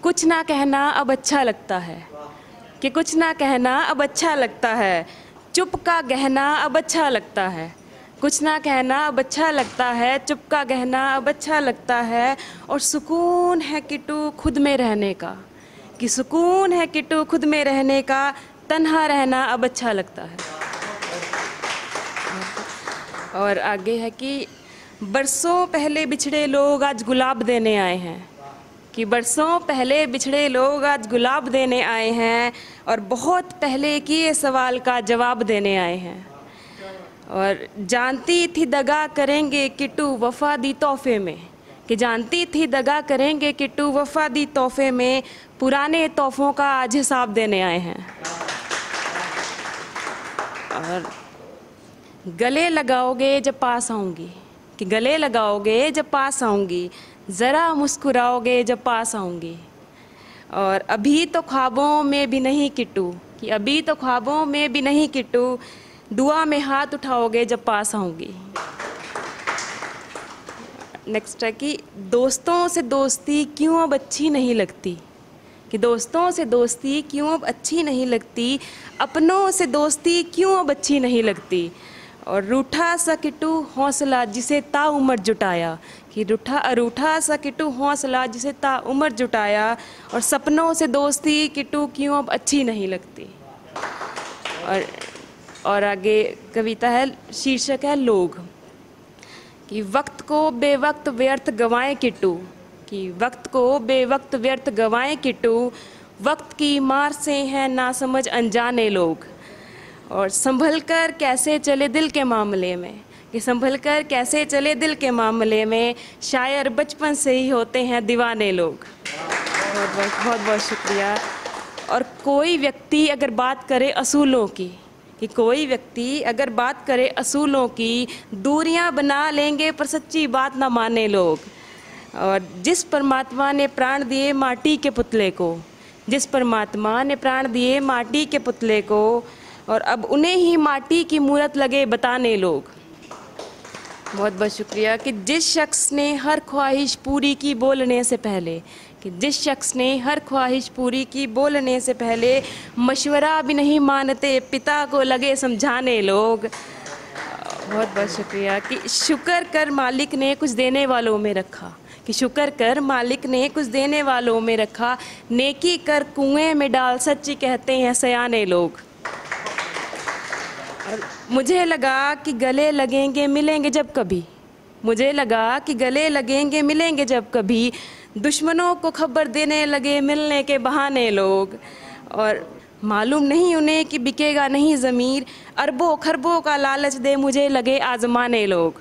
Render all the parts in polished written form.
कुछ ना कहना अब अच्छा लगता है, कि कुछ ना कहना अब अच्छा लगता है, चुप का गहना अब अच्छा लगता है, कुछ ना कहना अब अच्छा लगता है, चुप का गहना अब अच्छा लगता है। और सुकून है किट्टू खुद में रहने का, कि सुकून है किट्टू खुद में रहने का, तन्हा रहना अब अच्छा लगता है। और आगे है कि बरसों पहले बिछड़े लोग आज गुलाब देने आए हैं, कि बरसों पहले बिछड़े लोग आज गुलाब देने आए हैं, और बहुत पहले किए सवाल का जवाब देने आए हैं। और जानती थी दगा करेंगे किट्टू वफा दी तोहफे में, कि जानती थी दगा करेंगे किट्टू वफा दी तोहफे में, पुराने तोहफों का आज हिसाब देने आए हैं। और गले लगाओगे जब पास आऊँगी, कि गले लगाओगे जब पास आऊँगी, ज़रा मुस्कुराओगे जब पास आऊँगी। और अभी तो ख्वाबों में भी नहीं किट्टू, कि अभी तो ख्वाबों में भी नहीं किट्टू, दुआ में हाथ उठाओगे जब पास आऊँगी। नेक्स्ट है कि दोस्तों से दोस्ती क्यों अब अच्छी नहीं लगती, कि दोस्तों से दोस्ती क्यों अब अच्छी नहीं लगती, अपनों से दोस्ती क्यों अब अच्छी नहीं लगती। और रूठा सा किट्टू हौसला जिसे ताउम्र जुटाया, कि रूठा सा किट्टू हौसला जिसे ताउम्र जुटाया, और सपनों से दोस्ती किट्टू क्यों अब अच्छी नहीं लगती। और आगे कविता है, शीर्षक है लोग, कि वक्त को बेवक्त व्यर्थ गवाएं किट्टू, कि वक्त को बेवक्त व्यर्थ गवाएं किट्टू, वक्त की मार से हैं नासमझ अनजाने लोग। और संभल कर कैसे चले दिल के मामले में, कि संभल कर कैसे चले दिल के मामले में, शायर बचपन से ही होते हैं दीवाने लोग। बहुत बहुत शुक्रिया। और कोई व्यक्ति अगर बात करे असूलों की, कि कोई व्यक्ति अगर बात करे असूलों की, दूरियां बना लेंगे पर सच्ची बात ना माने लोग। और जिस परमात्मा ने प्राण दिए माटी के पुतले को, जिस परमात्मा ने प्राण दिए माटी के पुतले को, और अब उन्हें ही माटी की मूरत लगे बताने लोग। बहुत बहुत शुक्रिया। कि जिस शख्स ने हर ख्वाहिश पूरी की बोलने से पहले, कि जिस शख्स ने हर ख्वाहिश पूरी की बोलने से पहले, मशवरा भी नहीं मानते पिता को लगे समझाने लोग। बहुत बहुत शुक्रिया। कि शुक्र कर मालिक ने कुछ देने वालों में रखा, कि शुक्र कर मालिक ने कुछ देने वालों में रखा, नेकी कर कुएं में डाल सच्ची कहते हैं सयाने लोग। और मुझे लगा कि गले लगेंगे मिलेंगे जब कभी, मुझे लगा कि गले लगेंगे मिलेंगे जब कभी, दुश्मनों को खबर देने लगे मिलने के बहाने लोग। और मालूम नहीं उन्हें कि बिकेगा नहीं ज़मीर, अरबों खरबों का लालच दे मुझे लगे आजमाने लोग।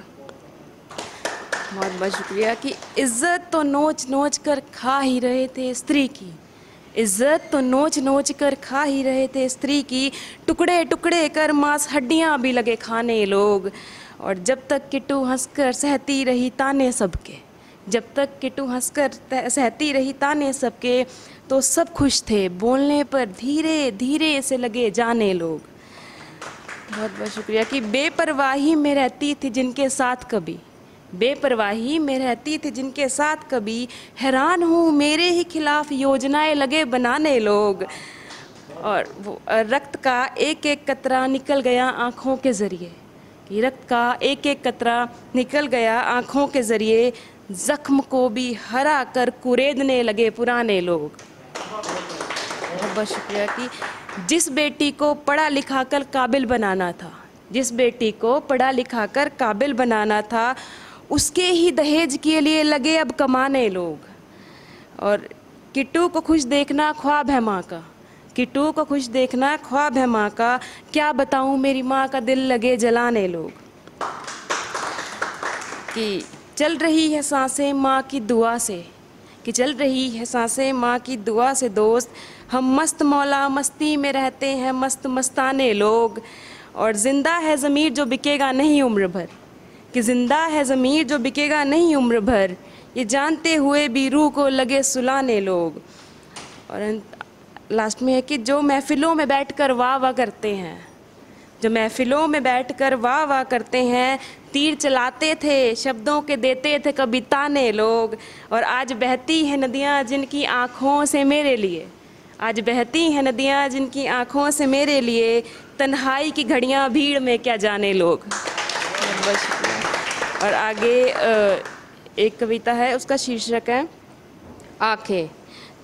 बहुत बहुत शुक्रिया। कि इज़्ज़त तो नोच नोच कर खा ही रहे थे स्त्री की, इज़्ज़त तो नोच नोच कर खा ही रहे थे स्त्री की, टुकड़े टुकड़े कर मांस हड्डियां भी लगे खाने लोग। और जब तक किट्टू हंसकर सहती रही ताने सबके, जब तक किट्टू हंसकर सहती रही ताने सबके, तो सब खुश थे बोलने पर धीरे धीरे से लगे जाने लोग। बहुत बहुत शुक्रिया। कि बेपरवाही में रहती थी जिनके साथ कभी, बेपरवाही में रहती थी जिनके साथ कभी, हैरान हूँ मेरे ही खिलाफ योजनाएं लगे बनाने लोग। और वो रक्त का एक एक कतरा निकल गया आँखों के ज़रिए, कि रक्त का एक एक कतरा निकल गया आँखों के ज़रिए, ज़ख्म को भी हरा कर कुरेदने लगे पुराने लोग। बहुत बहुत शुक्रिया। कि जिस बेटी को पढ़ा लिखा कर काबिल बनाना था, जिस बेटी को पढ़ा लिखा कर काबिल बनाना था, उसके ही दहेज के लिए लगे अब कमाने लोग। और किट्टू को खुश देखना ख्वाब है माँ का, किट्टू को खुश देखना ख्वाब है माँ का, क्या बताऊँ मेरी माँ का दिल लगे जलाने लोग। कि चल रही है सांसें माँ की दुआ से, कि चल रही है सांसें माँ की दुआ से दोस्त, हम मस्त मौला मस्ती में रहते हैं मस्त मस्ताने लोग। और ज़िंदा है ज़मीर जो बिकेगा नहीं उम्र भर, कि ज़िंदा है ज़मीर जो बिकेगा नहीं उम्र भर, ये जानते हुए भी रूह को लगे सुलाने लोग। और लास्ट में है कि जो महफिलों में बैठकर वाह वाह करते हैं, जो महफिलों में बैठकर वाह वाह करते हैं, तीर चलाते थे शब्दों के देते थे कभी ताने लोग। और आज बहती हैं नदियाँ जिनकी आँखों से मेरे लिए, आज बहती हैं नदियाँ जिनकी आँखों से मेरे लिए, तन्हाई की घड़ियाँ भीड़ में क्या जाने लोग। बस। और आगे एक कविता है, उसका शीर्षक है आँखें।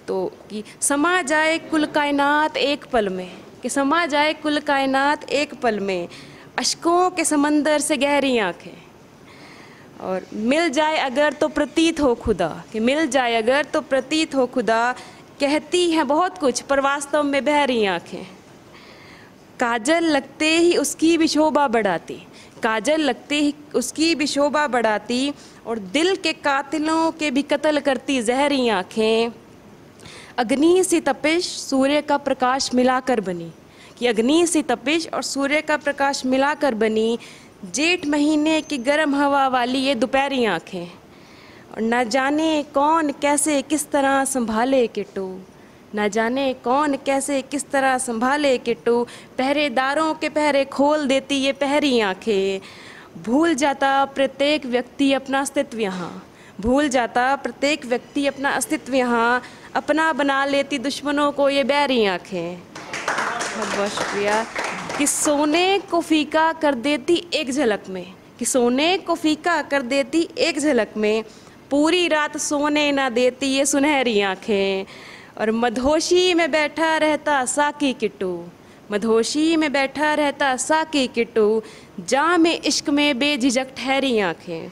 तो कि समा जाए कुल कायनात एक पल में, कि समा जाए कुल कायनात एक पल में, अश्कों के समंदर से गहरी आँखें। और मिल जाए अगर तो प्रतीत हो खुदा, कि मिल जाए अगर तो प्रतीत हो खुदा, कहती हैं बहुत कुछ पर वास्तव में बहरी आँखें। काजल लगते ही उसकी भी शोभा बढ़ाती, काजल लगते ही उसकी भी शोभा बढ़ाती, और दिल के कातिलों के भी कत्ल करती जहरी आँखें। अग्नि सी तपिश सूर्य का प्रकाश मिलाकर बनी, कि अग्नि सी तपिश और सूर्य का प्रकाश मिलाकर बनी, जेठ महीने की गर्म हवा वाली ये दोपहरी आँखें। और न जाने कौन कैसे किस तरह संभाले किट्टू, न जाने कौन कैसे किस तरह संभाले किट्टू, पहरेदारों के पहरे खोल देती ये पहरी आँखें। भूल जाता प्रत्येक व्यक्ति अपना अस्तित्व यहाँ, भूल जाता प्रत्येक व्यक्ति अपना अस्तित्व यहाँ, अपना बना लेती दुश्मनों को ये बहरी आँखें। बहुत बहुत शुक्रिया। कि सोने को फीका कर देती एक झलक में, कि सोने को फीका कर देती एक झलक में, पूरी रात सोने ना देती ये सुनहरी आँखें। और मधोशी में बैठा रहता साकी किट्टू, मधोशी में बैठा रहता साकी किट्टू, जाम इश्क में बेझिझक ठहरी आँखें।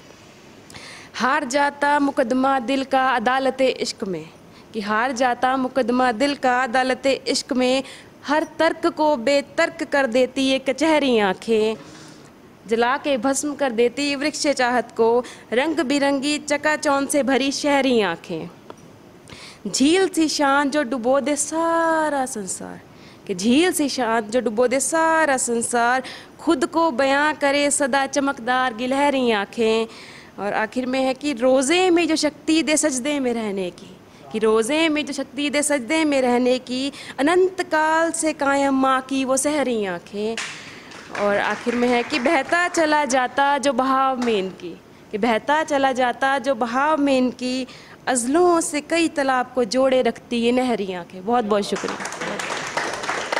हार जाता मुकदमा दिल का अदालत इश्क में, कि हार जाता मुकदमा दिल का अदालत इश्क में, हर तर्क को बेतर्क कर देती ये कचहरी आँखें। जला के भस्म कर देती वृक्ष चाहत को, रंग बिरंगी चकाचौंध से भरी शहरी आँखें। झील सी शान जो डुबो दे सारा संसार, कि झील सी शान जो डुबो दे सारा संसार, खुद को बयां करे सदा चमकदार गिलहरी आँखें। और आखिर में है कि रोज़े में जो शक्ति दे सजदे में रहने की, कि रोज़े में जो शक्ति दे सजदे में रहने की, अनंत काल से कायम माँ की वो सहरी आँखें। और आखिर में है कि बहता चला जाता जो बहाव में इनकी, कि बहता चला जाता जो बहाव में इनकी, अज़लों से कई तालाब को जोड़े रखती ये नहरी आँखें। बहुत बहुत शुक्रिया।